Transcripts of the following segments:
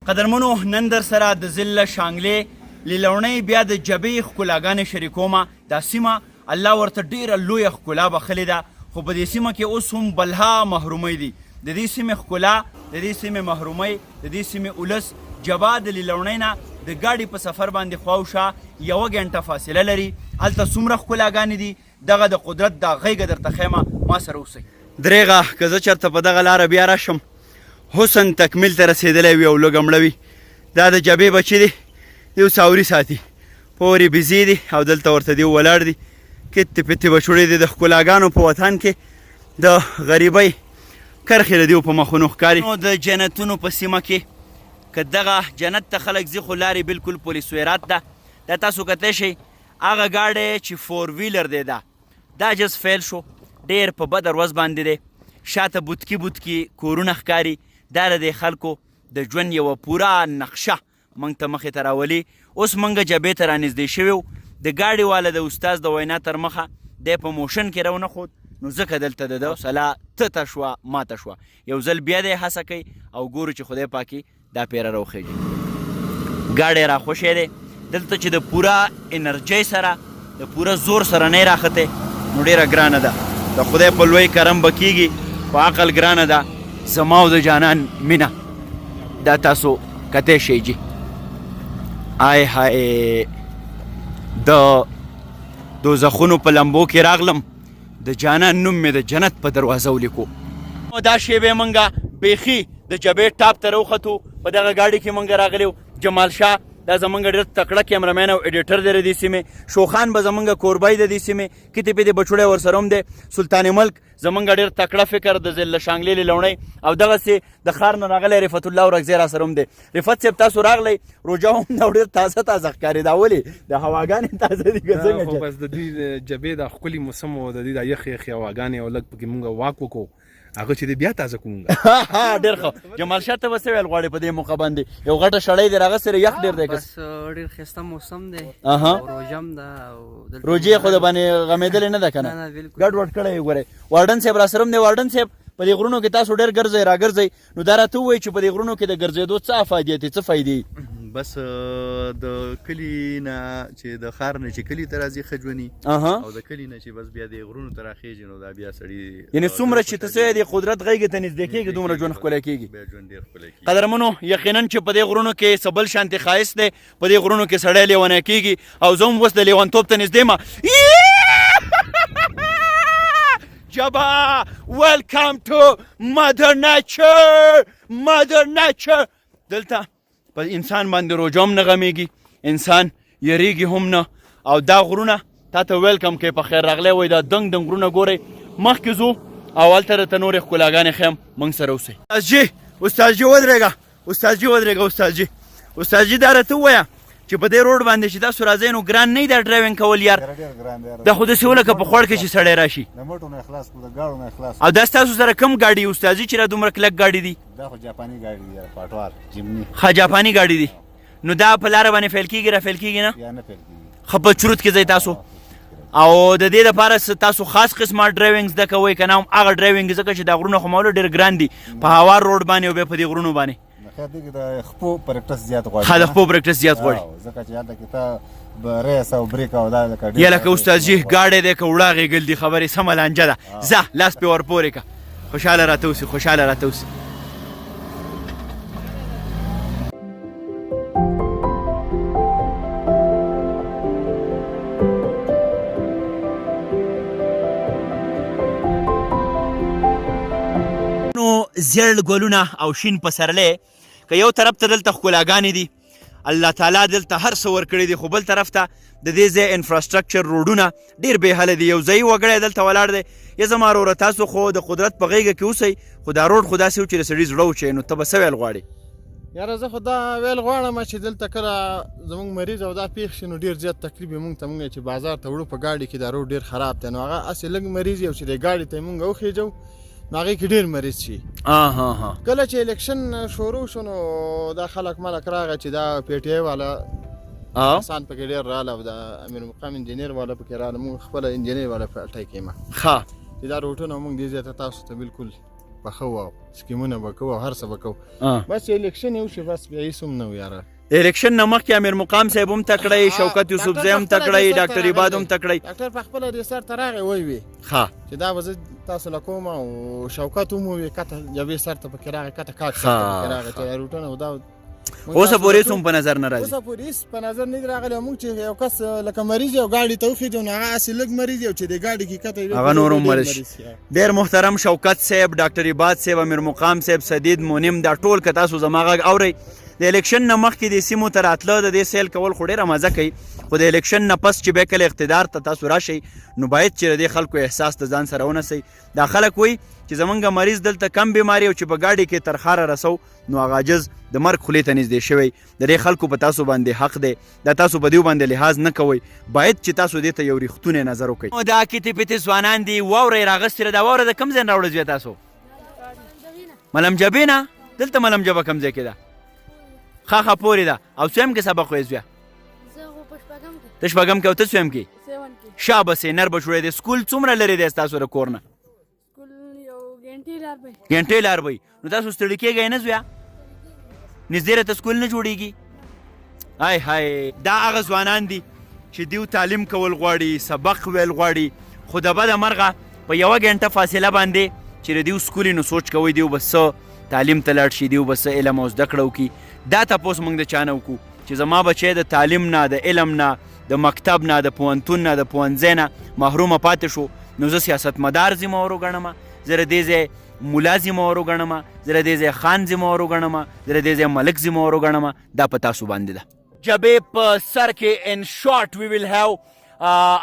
قدرمنو نن در سره د ضلع شانګلې لیلوڼۍ بیا د جبې ښکلاګانې شریکومه. دا سیمه الله ورته ډېره لویه ښکلا بخلې ده، خو په دې سیمه کې اوس هم بلها محرومۍ دي. د دې سیمې ښکلا، د دې سیمې محرومۍ، د دې سیمې ولس جبا د لیلوڼۍ نه د ګاډي په سفر باندې خواوشا 1 غنټه فاصله لري. هلته څومره ښکلاګانې دي، دغه د قدرت دا غیږه درته ښیمه، ما سره اوسئ. درېغه که زه چېرته په دغه لاره بیا راشم حسن تکمیل ته رسېدلی وي او لږه مړه وي. دا د جبې بچي دي، یو ساوري ساتي، پورې بزې دي او دلته ورته دی ولاړ دي. کتې پتې بچوړې دي. د ښکلاګانو په وطن کې د غریبۍ کرښې د دیو په مخونو ښکاري. نو د جنتونو په سیمه کې که دغه جنت ته خلک ځي، خو لارې بالکل پولیس ویرات ده. دا تاسو کتلی شئ هغه ګاډی چې 4 ویلر دی، دا جز فیل شو، ډېر په بده ورځ باندې دی. شاته بوتکي بوتکي کورونه ښکاري. دا د دې خلکو د ژوند یوه پوره نقشه موږ ته مخې ته راولي. اوس موږ جبې ته رانږدې شوي وو، د ګاډي والا د استاد د وینا تر مخه دی په موشن کې رونښود، نو ځکه دلته د ده حوصله تته شوه، ماته شوه. یو ځل بیا دی هڅه کوي او ګورو چې خدای پاکي دا پیره راوخیږي. ګاډی راخوشی دی دلته چې د پوره انرژۍ سره، د پوره زور سره نه یې راختې، نو ډېره ګرانه ده. د خدای په لوی کرم به کېږي، په عقل ګرانه ده. زما او د جانان مینه دا تاسو کتی شئ جي. آی های د دوزخونو په لمبو کې راغلم، د جانان نوم مې د جنت په دروازه ولیکو. دا شیبې موږ بیخي د جبې ټاپ ته راوختو. په دغه ګاډي کې موږ راغلی وو. جمال شاه دا زمونږ ډېر تکړه کیمرامین او ایډیټر دی د دې سیمې. شوخان به زمونږ کوربی د دې سیمې، کتې پتې بچوړی ورسره هم دی. سلطان ملک زمونږ ډېر تکړه فکر د ضلع شانګلې لیلوڼۍ، او دغسې د ښار نه راغلی رفت الله ورکزی را سره هم دی. رفت صاحب تاسو راغلی، روژه هم دا ډېر تازه تازه ښکارېدا. ولې د هواګانې تازه دي که څنګه؟ خو بس د دوی د جبې دا ښکلي موسم و، د دوی دا یخې یخې هواګانې او لږ پکې مونږ واک وکړو، هغه چې دی بیا تازه کومږه. ډېر ښه. جمال شاه ته به څه ویل غواړې په دې موقع باندې؟ یو غټه شړۍ دی، هغه سره یخ ډېر دی. بس ډېر ښایسته موسم دی، روژه هم ده. روژې خو د باندې غمېدلې نه ده که نه؟ ګډ وډ کړی یې. ګورئ وارډن صاحب را سره هم دی. وارډن صاحب په دې غرونو کې تاسو ډېر ګرځئ را ګرځئ، نو دا راته ووایئ چې په دې غرونو کې د ګرځېدو څه افادیت دي، څه فایدې؟ بس د کلي نه چې د ښار نه چې کلي ته راځي ښه ژوندي، او د کلي نه چې بس بیا د غرونو ته راخېږي، نو دا بیا سړي یعنې څومره چې ته څه د قدرت غېږې ته نږدې کېږي دومره ژوند ښکلی کېږي. بیا ژوند ډېر ښکلی کېږي. قدرمنو یقینا چې په دې غرونو کې څه بل شانتې ښایست دی. په دې غرونو کې سړی لیونی کېږي، او زه هم اوس د لیونتوب ته نږدې یم. جبا ویلکم ټو مدر نیچر، مدر نیچر. دلته په انسان باندې روژه هم نه غمیږي، انسان یریږي هم نه. او دا غرونه تا ته ویلکم کوي، په خیر راغلی وایي. دا دنګ دنګ غرونه ګورئ. مخکې ځو او هلته درته نورې ښکلاګانې ښیم، موږ سره اوسئ. استاد جي ودرېږه، استاد جي ودرېږه. استاد جي دا راته ووایه چې په دې روډ باندې چې تاسو راځئ نو ګران نه وي دا ډرایوینګ کول یار؟ دا خو داسې ولکه په خوړ کې چې سړی راشي. او دا ستاسو سره کوم ګاډي استادجي چې را دومره کلک ګاډي دي؟ دا خو جاپاني ګاډي دی، پاټوار جیمني. ښه جاپاني ګاډي دي. نو دا په لاره باندې فیل کېږي، را فیل کېږي نه؟ یا نه فیل کېږي. ښه په چروت کې ځئ تاسو. او د دې دپاره تاسو خاص قسمه ډرایوینګ زده کوئ که نه هم هغه ډرایوینګ ځکه چې دا غرونه خو مولو ډېر ګران دي په هوار روډ باندې او بیا په دې غرونو باندې؟ د خپو پریکټس زیات غواړي. ښه د خپو پریکټس زیات غواړي، ځکه چې هلته کې ته ریس او بریک او دا لکه یا لکه استادجي ګاډی دی که وړه غېږل دي، خبرې سمه لانجه ده. ځه لاس پې ورپورې که. خوشحاله راته اوسې، خوشحاله راته اوسې. زیړ ګلونه او شین پسرلی که یو طرف ته دلته ښکلاګانې دي، الله تعالی دلته هر څه ورکړي دي، خو بل طرف ته د دې ځای انفراسټرکچر روډونه ډېر بېحله دي. یو ځایي وګړی دلته ولاړ دی. یا زما وروره تاسو خو د قدرت په غېږه کې اوسئ، خو دا روډ خو داسې و چې د سړي زړه وچوي. نو ته به څه ویل غواړې؟ یاره زه خو دا ویل غواړم چې دلته کله زموږ مریض او دا پېښ شي نو ډېر زیات تکلیف یې مونږ ته مونږ چې بازار ته وړو په ګاډي کې دا روډ ډېر خراب دی، نو هغه هسې لږ مریض یو چې د ګاډي ته یې مونږ وخېجو نو هغې کې ډېر مریض شي. کله چې الیکشن شروع شو نو دا خلک ملک راغی چې دا پی ټی آی والا کسان پکې ډېر راغله او د امیر مقام انجینر والا پکې راغله. مونږ خپله انجینر والا په اټی کې یم. چې دا روټونه مونږ دې ځای ته تاسو ته بلکل پخو او سکیمونه به کوو او هر څه به کوو بس الیکشن یې وشي بس بیا هېڅ هم نه و یاره الیکشن نه مخکې امیر مقام صاحب هم تکړی شوکت یوسفزی هم تکړی ډاکټر عباد هم تکړی ډاکټر پخپله ریسر ته راغی وی چې دا به زه تاسو له کوم او شوکت هم ووی کته جبې سر ته پکې راغی کته کاک سر ته پکې راغی چې روټونه دا اوسه پورې هېڅ هم په نظر نه راځي اوسه پورې هېڅ په نظر نه دي راغلی موږ چې یو کس لکه مریض یو ګاډي ته وخېږو نو هغه هسې لږ مریض یو چې د ګاډي کې کته هغه نور هم مریض ډېر محترم شوکت صاحب ډاکټر عباد صاحب امیر مقام صاحب سدید مونیم دا ټول که تاسو زما غږ اورئ د الیکشن نه مخکې د سیمو ته راتله د دې سیل کول خو ډېره مزه کوي خو د الیکشن نه پس چې بیا کله اقتدار ته تاسو راشئ نو باید چې د دې خلکو احساس د ځان سره ونسئ دا خلک وایي چې زمونږ مریض دلته کم بیماري او چې په ګاډي کې تر ښاره رسو نو هغه عاجز د مرګ خولې ته نږدې شوی د دې خلکو په تاسو باندې حق دی دا تاسو په دې باندې لحاظ نه کوئ باید چې تاسو دې ته یو ریښتونی نظر وکړئ دا کتې پتې ځوانان دي واوره یې راغستې ده دا واوره د کوم ځای نه راوړه زویه تاسو ملم جبې نه دلته ملم جبه کوم ځای کې ده ښه پورې ده او څویم کې سبق وایې زویه ته شپږم کې او ته څویم کې شابسې نر به شوړی دی سکول څومره لرې دی ستاسو د کور نه ګنټې لار به نو تاسو ستړي کېږئ نه زویه نږدې راته سکول نه جوړېږي های های دا هغه ځوانان دي چې دیو تعلیم کول غواړي سبق ویل غواړي خو د بده مرغه په یوه ګنټه فاصله باندې چې د دیو سکول نو سوچ کوئ دیو به څه تعلیم ته لاړ شي دیو به څه علم او زده کړه وکړي دا تپوس موږ د چا نه وکړو چې زما بچی د تعلیم نه د علم نه د مکتب نه د پوهنتون نه د پوهنځی نه محرومه پاتې شو نو زه سیاستمدار ذمهور وګڼم زه د دې ځای ملا ذمهور وګڼم زه د دې ځای خان ذمهور وګڼم زه د دې ځای ملک ذمهور وګڼم دا په تاسو باندې ده جبې په سر کې in short we will have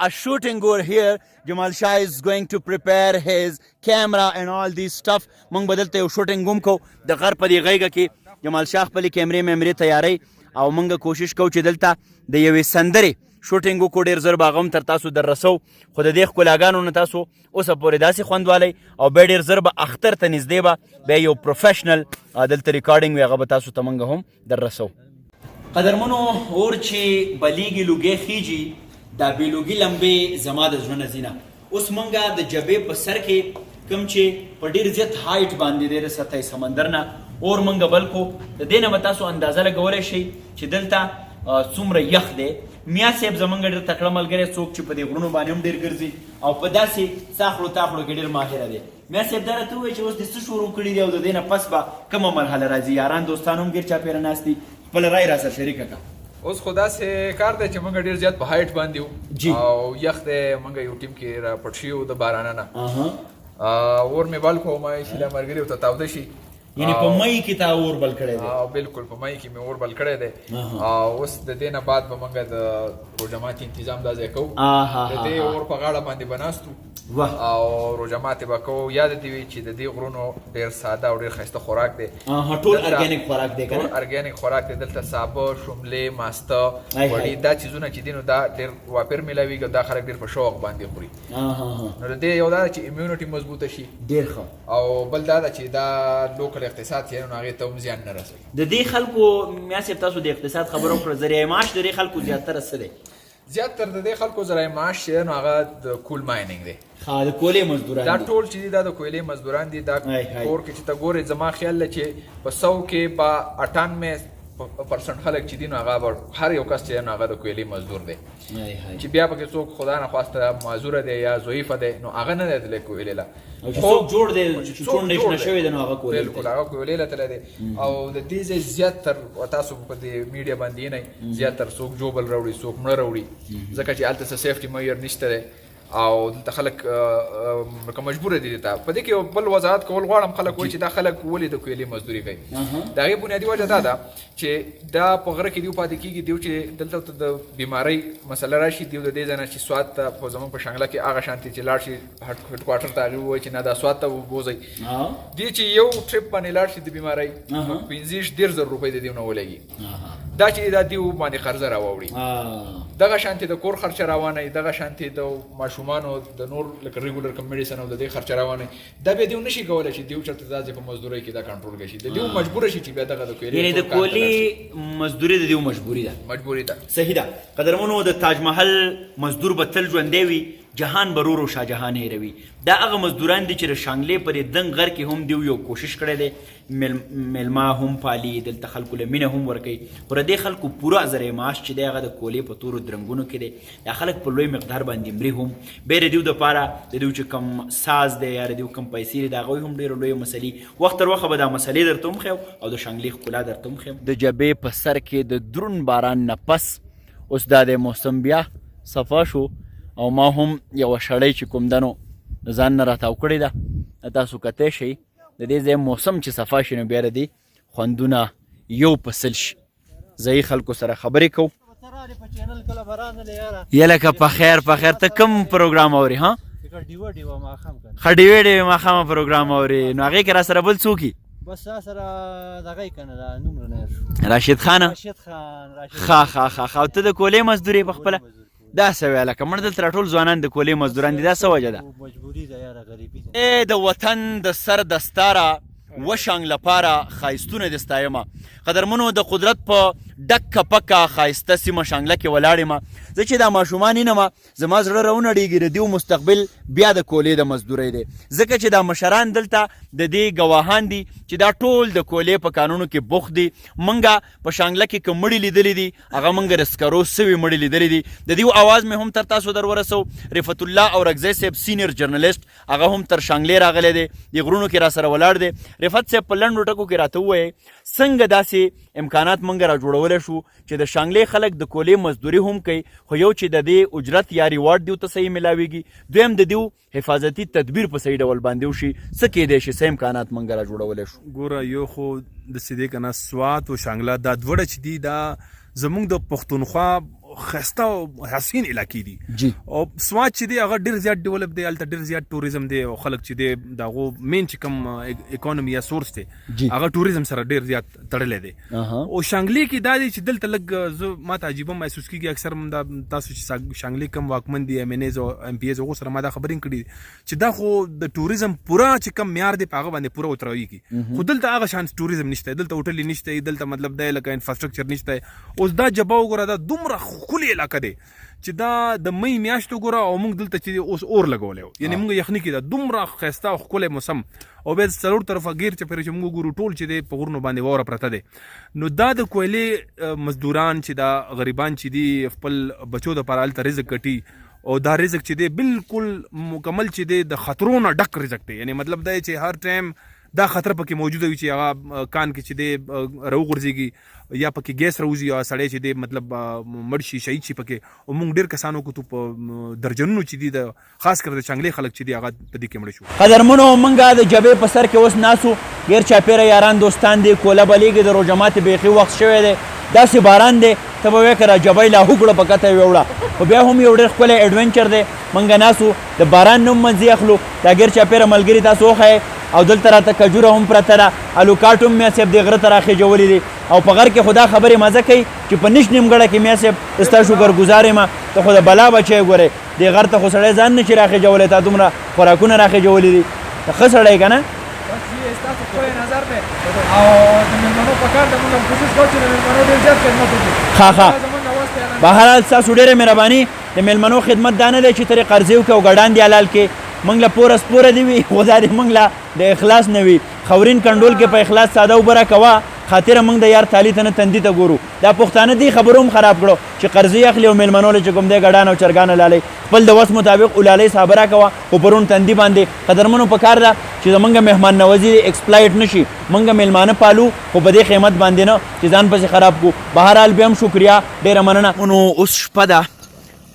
a shooting over here Jamal Shah is going to prepare his camera and all this stuff موږ به دلته یو شوټینګ هم کوو د غر په دې غیږه کې جمال شاه خپلې کیمرې تیاری او موږ کوشش کوو چې دلته د یوې سندرې شوټینګ وکړو ډېر زر به هغه هم تر تاسو در رسو خو د دې ښکلاګانو نه تاسو اوسه پورې داسې خوند والی او بیا ډېر زر به اختر ته نږدې به بیا یو پروفیشنل دلته ریکارډینګ وي هغه به تاسو ته موږ هم در رسو قدرمنو اور چې بلیږي لوګې خیږي دا بېلوګي لمبې زما د زړه نه ځي نه اوس موږ د جبې په سر کې کوم چې په ډېر زیات هایټ باندې دی د سطح سمندر نه اور موږ بل کو د دې نه به تاسو اندازه لګولی شئ چې دلته څومره یخ دی میا صاحب زمونږ ډېر تکړه ملګری څوک چې په دې غرونو باندې هم ډېر ګرځي او په داسې ساخړو تاخړو کې ډېر ماهره دی میا صاحب دا راته ووایي چې اوس دې څه شروع کړي دي او د دې نه پس به کومه مرحله راځي یاران دوستان هم ګیر چاپېره ناست دي خپله رای را سره شریکه کړه اوس خو داسې کار دی چې موږ ډېر زیات په هایټ باندې یو او یخ دی موږ یو ټیم کې را پټ شوي د بارانه نه اور مې بل کوم چې دا ملګري ورته تاوده شي یعنی په مای کې تا اور بل کړی دی بالکل په مای کې مې اور بل کړی دی اوس د دې نه بعد به موږ د روژه تنظیم دا ځای کوو د دې اور په غاړه باندې به ناستو او روژه ماتې به کوو یاد دې وي چې د دې غرونو ډېر ساده او ډېر ښایسته خوراک دی ټول ارګینیک خوراک دی ټول ارګینیک خوراک دی دلته سابه شوملې ماسته وړي دا چیزونه چې دي نو دا ډېر وافر میلاویږي دا خلک ډېر په شوق باندې خوري نو د دې یو دا چې امیونټي مضبوطه شي ډېر ښه او بل دا چې دا لوکل اقتصاد چې نو هغې ته هم زیان نه رسوي د دې خلکو میا صاحب تاسو د اقتصاد خبره وکړه ذریعه معاش د دې خلکو زیاتره څه دی زیاتره د دې خلکو ذریعه معاش چې نو هغه د کول مایننګ دی د کولې مزدوران دا ټول چې دي دا د کویلې مزدوران دي دا کور کې چې ته ګورې زما خیال دی چې په 100 کې به 98% خلک چې دي نو هغه هر یو کس چې نو هغه د کویلې مزدور دی چې بیا پکې څوک خدا نه خواسته معذوره دی یا ضعیفه دی نو هغه نه دی تللی کویلې له او چې څوک جوړ دی چې څونډې نه شوی دی نو هغه کویلې بالکل هغه کویلې له تللی دی او د دې ځای زیاتر تاسو په دې میډیا باندې نه زیاتر څوک جوبل راوړي څوک مړه راوړي ځکه چې هلته څه سیفټي معیار نشته دی او دلته خلک مجبوره دي ته په دې کې یو بل وضاحت کول غواړم خلک وایي چې دا خلک ولې د کویلې مزدوري کوي د هغې بنیادي وجه دا ده چې دا په غره کې دیو پاتې کېږي دیو چې دلته د بیمارۍ مسله راشي دیو د دې ځای نه چې سوات ته په زموږ په شانګله کې هغه شانتې چې لاړ شي هډ کوارټر ته هغې ووایي چې نه دا سوات ته وبوځئ دې چې یو ټرپ باندې لاړ شي د بیمارۍ 15-10 روپۍ د دیو نه ولګي دا چې دا دیو باندې قرضه راوړي دغه شانتې د کور خرچه روانوي دغه شانتې د ماشومانو د نور لکه ریګولر کم میډیسن او د دې خرچه روانوي دا بیا دیو نشي کولی چې دیو چېرته داسې په مزدورۍ کې دا کنټرول کړي د دیو مجبوره شي چې بیا دغه د کویلې یعنې د کولې مزدوري د دیو مجبوري ده مجبوري ده صحیح ده قدرمنو د تاج محل مزدور به تل ژوندی وي جهان برورو شاه جهان هیروي دا هغه مزدوران دي چې د شانګلې پر دنګ غر کې هم دیو یو کوشش کړی دی میلمه هم پالي دلته خلکو له مینه هم ورکوي خو د دې خلکو پوره زری معاش چې دی هغه د کولې په تورو درنګونو کې دی دا خلک په لوی مقدار باندې مري هم بیا د دیو دپاره د دیو چې کم ساز دی یا د دیو کم پیسې دی د هغوی هم ډېرې لویې مسلې وخت تر وخته به دا مسلې درته هم ښیم او د شانګلې ښکلا درته هم ښیم د جبې په سر کې د دروند باران نه پس اوس دا د موسم بیا صفا شو او ما هم یوه شړۍ چې کوم ده نو ځان نه راتاو کړې ده تاسو کتی شئ د دې ځای موسم چې صفا شي نو بیا د دې خوندونه یو په سل شي ځایي خلکو سره خبرې کوو یا لکه په خیر ته کوم پروګرام اوري ها ښه ډیوې ماښامه پروګرام اوري نو هغې کې را سره بل څوک بس سره دغه کنه نوم نه راشد خان ښه او ته د کولې مزدوري په خپله دا څه ویه لکه مړ دلته راټول ځوانان د کولې مزدوران دي دا څه وجه ده مجبوري ده یاره غریبي ده د وطن د سر دستاره وشانګ لپاره ښایستونه دې ستایمه قدرمنو د قدرت په ډکه پکه ښایسته سیمه شانګله کې ولاړ یم زه چې دا ماشومان ینمه زما زړه راونړېږي د دیو مستقبل بیا د کولې د مزدورۍ دی ځکه چې دا مشران دلته د دې ګواهان دي چې دا ټول د کولې په کانونو کې بوخت دي موږ په شانګله کې که مړي لیدلي دي هغه موږ د سکرو سوي مړي لیدلي دي د دیو اواز مې هم تر تاسو در ورسو رفت الله اورکزی صاحب سینیر جرنلیسټ هغه هم تر شانګلې راغلی دی د غرونو کې را سره ولاړ دی رفت صاحب په لنډو ټکو کې راته ووایې څنګه داسې امکانات موږ را جوړولی شو چې د شانګلې خلک د کولې مزدوري هم کوي خو یو چې د دې اجرت یا ریوارډ دیو ته صحیح میلاویږي دویم د دیو حفاظتي تدبیر په صحیح ډول باندې وشي څه کیدی شي څه امکانات موږ را جوړولی شو ګوره یو خو داسې دی که نه سوات او شانګله دا دوړه چې دي دا زموږ د پښتونخوا ښایسته او حسین علاقې دي او سوات چې دی هغه ډېر زیات ډیولپ دی هلته ډېر زیات ټوریزم دی او خلک چې دی د هغو مین چې کوم اکانومي یا سورس دی هغه ټوریزم سره ډېر زیات تړلی دی او شانګلې کې دا دی چې دلته لږ زه ماته عجیبه محسوس کېږي اکثر دا تاسو چې شانګلې کوم واکمن دي ایم این ایز او ایم پی ایز هغو سره ما دا خبرې کړي چې دا خو د ټوریزم پوره چې کوم معیار دی په هغه باندې پوره وترویږي خو دلته هغه شان ټوریزم نشته دلته هوټلې نشته دلته مطلب دی لکه انفراسټرکچر نشته اوس دا جبه وګوره دا دومره ښکلې علاقه دی چې دا د مۍ میاشتو ګوره او موږ دلته چې اوس اور لګولی و یعنې موږ یخني کې دا دومره ښایسته او ښکلی موسم او بیا څلور طرفه ګیر چپېره چې موږ ګورو ټول چې دی په غرونو باندې واوره پرته دی نو دا د کویلې مزدوران چې دا غریبان چې دي خپل بچو دپاره هلته رزق ګټي او دا رزق چې دی بالکل مکمل چې دی د خطرو نه ډک رزق دی یعنې مطلب دا چې هر ټایم دا خطر پکې موجوده وي چې هغه کان کې چې دی راوغورځېږي یا پکې ګیس راوځي یا سړی چې دی مطلب مړ شي شهید شي پکې او موږ ډېر کسانو کتو په درجنونو چې دي د خاص کر د شانګلې خلک چې دي هغه په دې کې مړه شو قدرمنو موږ د جبې په سر کې اوس ناسو غیر چاپېره یاران دوستان دي کوله بلیږي د روژه ماتې بیخي وخت شوی دی داسې باران دی ته به وایې که را جبۍ لا هوکړه په کته یې وړه خو بیا هم یو ډېر ښکلی ایډونچر دی موږ ناسو د باران نوم منځي اخلو دا غیر چاپېره ملګري تاسو وښیئ او دلته راته کجوره هم پرته ده الوکاټ هم میا صاحب دې غره ته راخېجولي دي او په غر کې خو دا خبرې مزه کوي چې په نش نیمګړه کې میا صاحب ستا شکرګزار یم ته خو د بلا بچی ګورې دې غر ته خو سړی ځان نه شي راخېجولی تا دومره خوراکونه راخېجولي دي ته ښه سړی که نه ستاسو ښکلی نظر دی او د مېلمنو په کار ده موږ کوشش کوو چې د مېلمنو ډېر زیات خدمت وکړو بهرحال ستاسو ډېره مهرباني د مېلمنو خدمت دا نه دی چې ترې قرضې وکړې او ګډان دي حلال کې موږ له پوره سپوره دي وي خو دا دې موږ له د اخلاص نه وي خورین کنډول کې په اخلاص ساده اوبه راکوه خاطره موږ د یار تالي ته نه تندي ته ګورو دا پښتانه دې خبرو هم خراب کړو چې قرضې اخلي او مېلمنو له چې کوم دی ګډان او چرګان لالئ خپل د وس مطابق اولالۍ صحابه راکوه خو پرون تندي باندې قدرمنو په کار ده چې زموږ مهمان نوازي ایکسپلایټ نه شي موږ مېلمانه پالو خو په دې قیمت باندې نه چې ځان پسې خراب کړو بهرحال بیا هم شکریا ډېره مننه نو اوس شپه ده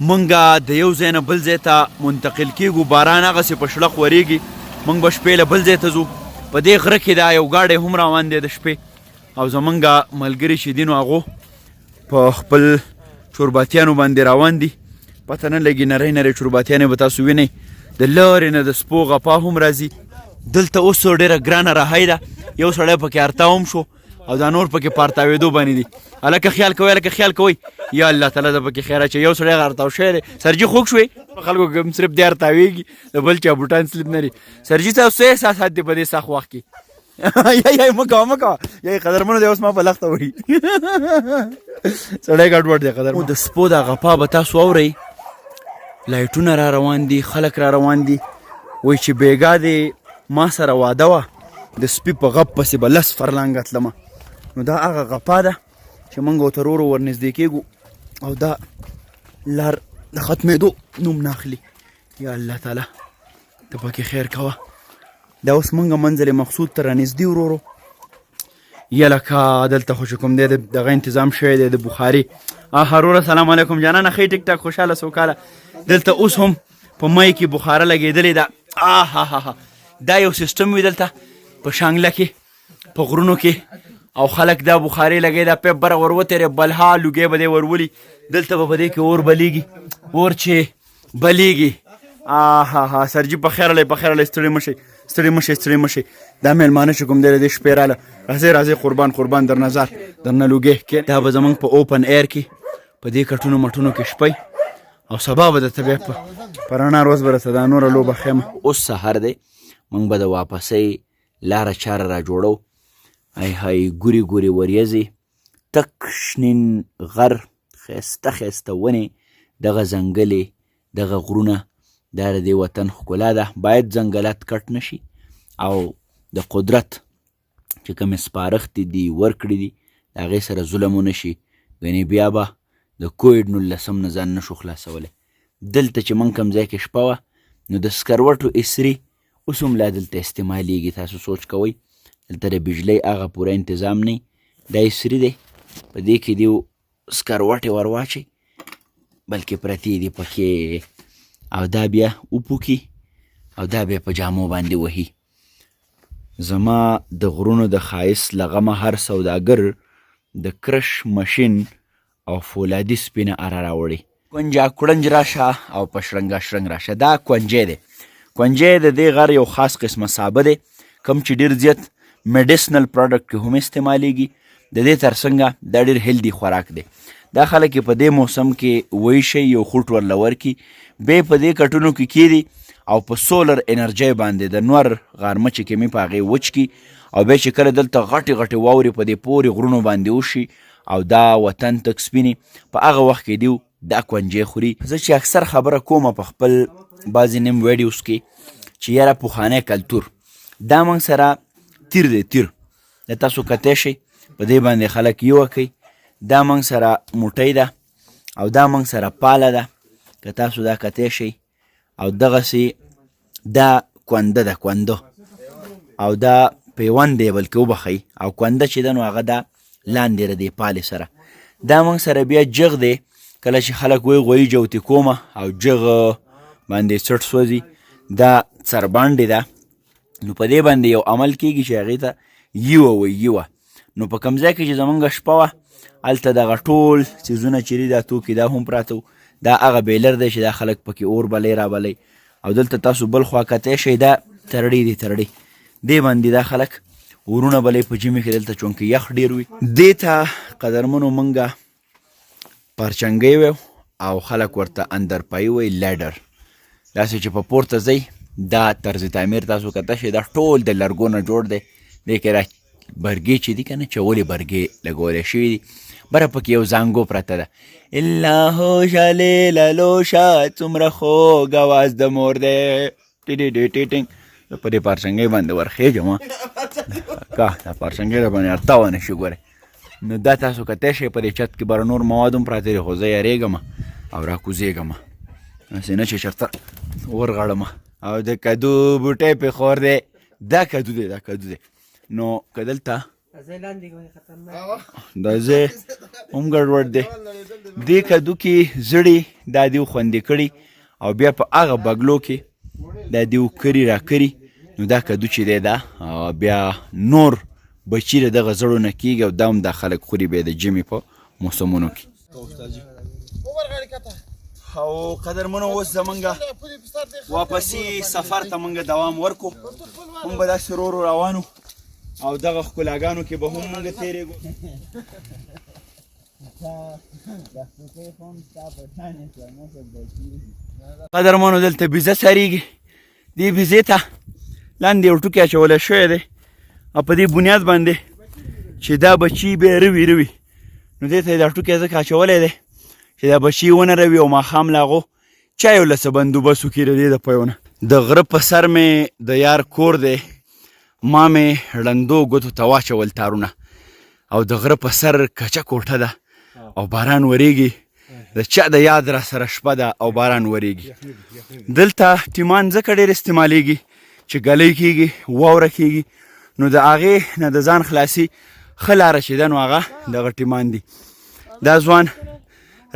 مونږ د یو ځای نه بل ځای ته منتقل کیږو باران هغسې په شړق ورېږي مونږ به شپې له بل ځای ته ځو په دې غره کې دا یو ګاډی هم روان دی د شپې او زمونږ ملګري چې دي نو هغو په خپل چورباتیانو باندې روان دي پته نه لګي نری نری چورباتیانې به تاسو وینئ د لارې نه د سپو غپا هم راځي دلته اوس ډېره ګرانه رهۍ ده یو سړی پکې ارتاو هم شو او دا نور پکې په ارتاوېدو باندې دي هلکه خیال کوئ هلکه خیال کوئ یا الله تعالی د پکې خیر اچوي یو سړی ارتاو شوی دی سرجي خوږ شوې خلکو کې هم صرف دی ارتاوېږي د بل چا بوټان سلیپ نه لري سرجي صاحب څه احساسات دي په دې سخت وخت کې یا مه کوه یا قدرمنو دی اوس ما په لخته وړي سړی ګډوډ دی قدرمنو د سپو دا غپا به تاسو اورئ لایټونه را روان دي، خلک را روان دي. وایي چې بیګا دې ما سره واده وه د سپي په غپ پسې به 10 فرلانګه تلمه. نو دا هغه غپا ده چې موږ ورته ورو ورو ورنږدې کېږو او دا لار د ختمېدو نوم نه اخلي. یا الله تعالی ته پکې خیر کوه. دا اوس موږ منزل مقصود ته رانږدې ورو ورو. یا لکه دلته خو چې کوم دی دغه انتظام شوی دی د بخاري. هروره سلام علیکم جانانه، ښې ټیک ټاک خوشحاله سوکاله. دلته اوس هم په مای کې بخاره لګېدلې ده. دا یو سیستم وي دلته په شانګله کې په غرونو کې او خلک دا بخاري لګوي، دا پیپ بره ور وتېرې بلها لوګی به دی ورولي. دلته به په دې کې اور بلیږي، اور چې بلیږي. سرجي په خیر علی په خیر علی، ستړي مه شئ ستړي مه شئ ستړي مه شئ. دا مېلمانه چې کوم دی د دې شپې راله، راځئ راځئ قربان قربان در نظر درنه لوګی کې. دا به زموږ په اوپن ایر کې په دې کټونو مټونو کې شپئ او سبا به درته بیا په رڼا روز به درته دا نوره لوبه ښیم. اوس سهار دی، موږ به د واپسۍ لاره چاره را جوړو. های ګوري ګوري وریځې، تک شنین غر، ښایسته ښایسته ونې، دغه ځنګلې، دغه غرونه، دا د دې وطن ښکلا ده. باید ځنګلات کټ نشي او د قدرت چې کومې سپارښتې دي ورکړي دي د هغې سره ظلم ونه شي. ګنې بیا به د کوویډ-19 نه ځان نشو خلاصولی. دلته چې موږ کوم ځای کې شپه وه نو د سکروټو اسري اوس هم لا دلته استعمالیږي. تاسو سوچ کوئ دلته د بجلۍ هغه پوره انتظام نه دا اسري دی، په دې کې دې سکروټې ور واچئ بلکې پرتې دي پکې او دا بیا وپوکي او دا بیا په جامو باندې وهي. زما د غرونو د ښایست له غمه هر سوداګر د کرش مشین او فولادي سپینه اره راوړي. کونجا کړنج راشه او په شرنګا شرنګ راشه. دا کونجی دی. کونجی د دې غر یو خاص قسمه سابه دی کوم چې ډېر زیات میډیسنل پروډکټ کې هم استعمالیږي. د دې ترڅنګه دا ډېر هیلدي خوراک دی. دا خلک په دې موسم کې ویشي یو خوټ ورله ورکي، بیا په دې کټونو کې کیدي او په سولر انرژۍ باندې د نور غارمه چې کمي په هغې وچ کي او بیا چې کله دلته غټې غټې واورې په دې پورې غرونو باندې وشي او دا وطن تک سپینې، په هغه وخت کې دیو دا کونجې خوري. زه چې اکثر خبره کومه په خپل بعضې نیم ویډیوز کې چې یاره پخوانی کلتور دا موږ سره تیر دی، تیر د تاسو کتی شئ په دې باندې خلک یوه کوي. دا موږ سره موټۍ ده او دا موږ سره پاله ده که تاسو دا کتی شئ. او دغسې دا کونده ده، کونده او دا پیوند دی بلکې وبخئ او کونده چې ده نو هغه دا لاندې د دې پالې سره. دا موږ سره بیا جغ دی، کله چې خلک وایي غویي جوتې کومه او جغ باندې څټ سوځي، دا څربانډې ده. نو په دې باندې یو عمل کېږي چې هغې ته یوه وایي یوه. نو په کوم ځای کې چې زمونږ شپه وه هلته دغه ټول څیزونه چې دي دا توکي دا هم پراته وو. دا هغه بیلر دی چې دا خلک پکې اور بلی را بلی او دلته تاسو بل خوا کتی شئ دا ترړې دي، ترړې دې باندې دا خلک ورونه بلی په ژمي کې دلته چونکې یخ ډېر وي. دې ته قدرمنو مونږه پرچنګۍ ویو او خلک ورته اندرپایي وایي لیډر. داسې چې په پورته ځئ دا طرز تعمیر تاسو کته شئ دا ټول د لرګو نه جوړ دی. دې کې را برګې چې دي که نه چولې برګې لګولی شوي دي، بره پکې یو زانګو پرته ده. الله شالې للوشه څومره خوږ اواز د مور دی ټیټینګ. زه په دې پارچنګۍ باندې ورخېږم که دا پارچنګۍ را باندې ارته ونه شي ګورئ. نو دا تاسو کتی شئ په دې چت کې بره نور مواد هم پراته دي خو زه یارېږم او راکوزېږم هسې نه چې چېرته ورغړم. او د کدو بوټی پې خور دی، دا کدو دی، دا کدو دی. نو که دلته دا ځای هم ګډوډ دی. دې کدو کې زړې دا دیو خوندې کړي او بیا په هغه بګلو کې دا دیو کری را کری. نو دا کدو چې دی دا بیا نور بچي د دغه زړو نه کېږي او دا هم دا خلک خوري بیا د ژمي په موسمونو کې. او قدرمنو اوس زمونږ واپسي سفر ته مونږ دوام ورکو. مونږ به داسې ورو ورو روانو او دغه ښکلاګانو کې به هم مونږ تېرېږو. قدرمنو دلته بیزه څاریږي. دې بیزې ته لاندې یو ټوکی اچولی شوی دی او په دې بنیاد باندې چې دا بچي بیا روي روي نو دې ته یې دا ټوکی ځکه اچولی دی چې دا بچي ونه روي او ماښام له هغو چا یو لسه بندوبست وکړي د دې د پیونه د غره په سر مې د یار کور دی ما مې ړندو ګوتو ته واچول تارونه او د غره په سر کچه کوټه ده او باران وریږي د چا د یاد را سره شپه ده او باران وریږي دلته ټیمان ځکه ډېر استعمالیږي چې ګلی کېږي واوره کېږي نو د هغې نه د ځان خلاصي ښه لاره چې ده نو هغه دغه ټیمان دي دا ځوان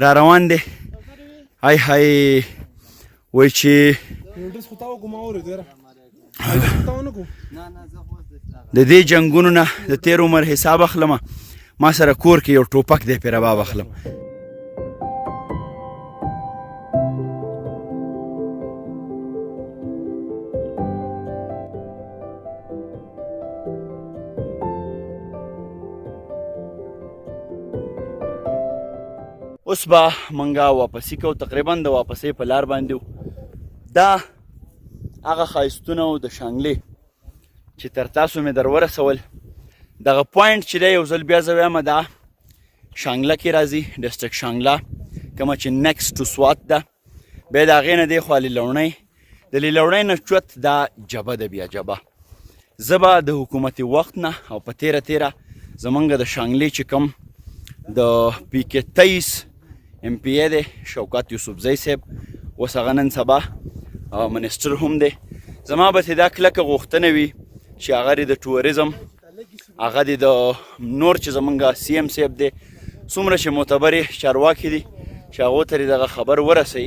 را روان دی های های وایي چې د دې جنګونو نه د تیر عمر حساب اخلم ما سره کور کې یو ټوپک دی پې رباب اخلم اوس به منګه واپسي کوو تقریبا د واپسۍ په لار باندې دا هغه ښایستونه د شانګلې چې تر تاسو مې در ورسول دغه پوینټ چې دی یو ځل بیا زه وایم دا شانګله کې راځي ډسټرکټ شانګله کومه چې نیکسټ ټو سوات ده بیا د هغې نه دی خوا لیلوڼۍ د لیلوڼۍ نه چوت دا جبه ده بیا جبه زه به د حکومتي وخت نه او په تیره زمونږ د شانګلې چې کوم د پی کې 23 ام پی ای دی شوکت یوسفزی صاحب اوس هغه نن سبا منسټر هم دی زما به دا کلکه غوښتنه وي چې هغه د ټوریزم هغه د نور چې زمونږ سی ام صاحب دی څومره چې معتبرې چارواکي دي چې هغو ته دغه خبر ورسوي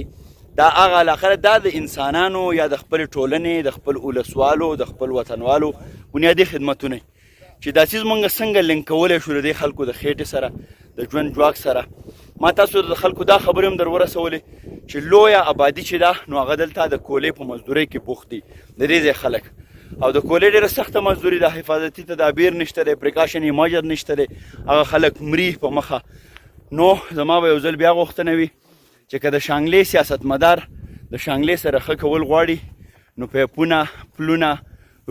دا هغه علاقه دا د انسانانو یا د خپل ټولنې د خپل ولسوالو د خپل وطنوالو بنیادي خدمتونه چې دا څیز مونږ څنګه لینک کولی شو د دې خلکو د خېټې سره د ژوند جواک سره ما تاسو د خلکو دا خبرې هم در ورسولې چې لویه آبادي چې ده نو هغه دلته د کولې په مزدورۍ کې بوخت دي د دې ځای خلک او د کولې ډېره سخته مزدوري ده حفاظتي تدابیر نشته دی پریکاشني ماجر نشته دی هغه خلک مري په مخه نو زما به یو ځل بیا غوښتنه وي چې که د شانګلې سیاستمدار د شانګلې سره ښه کول غواړي نو پیپونه پلونه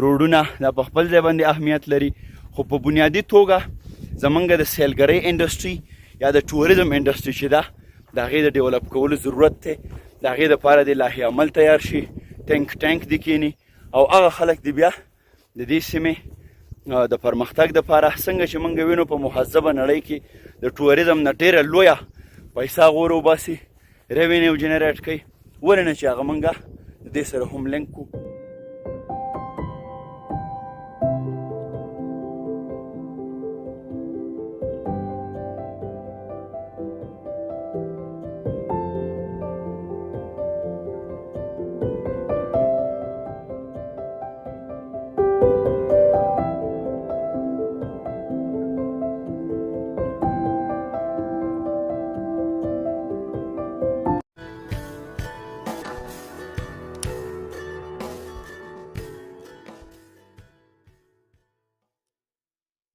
روډونه دا په خپل ځای باندې اهمیت لري خو په بنیادي توګه زمونږ د سیلګرۍ انډسټري یا د ټوریزم انډسټري چې ده د هغې د ډیولپ کولو ضرورت دی د هغې دپاره د لایحې عمل تیار شي ټینک دې کینی او هغه خلک دې بیا د دې سیمې د پرمختګ دپاره څنګه چې موږ وینو په مهذبه نړۍ کې د ټوریزم نه ډېره لویه پیسه غور وباسي ریوینیو جنریټ کوي ولې نه چې هغه موږ د دې سره هم لینک کړو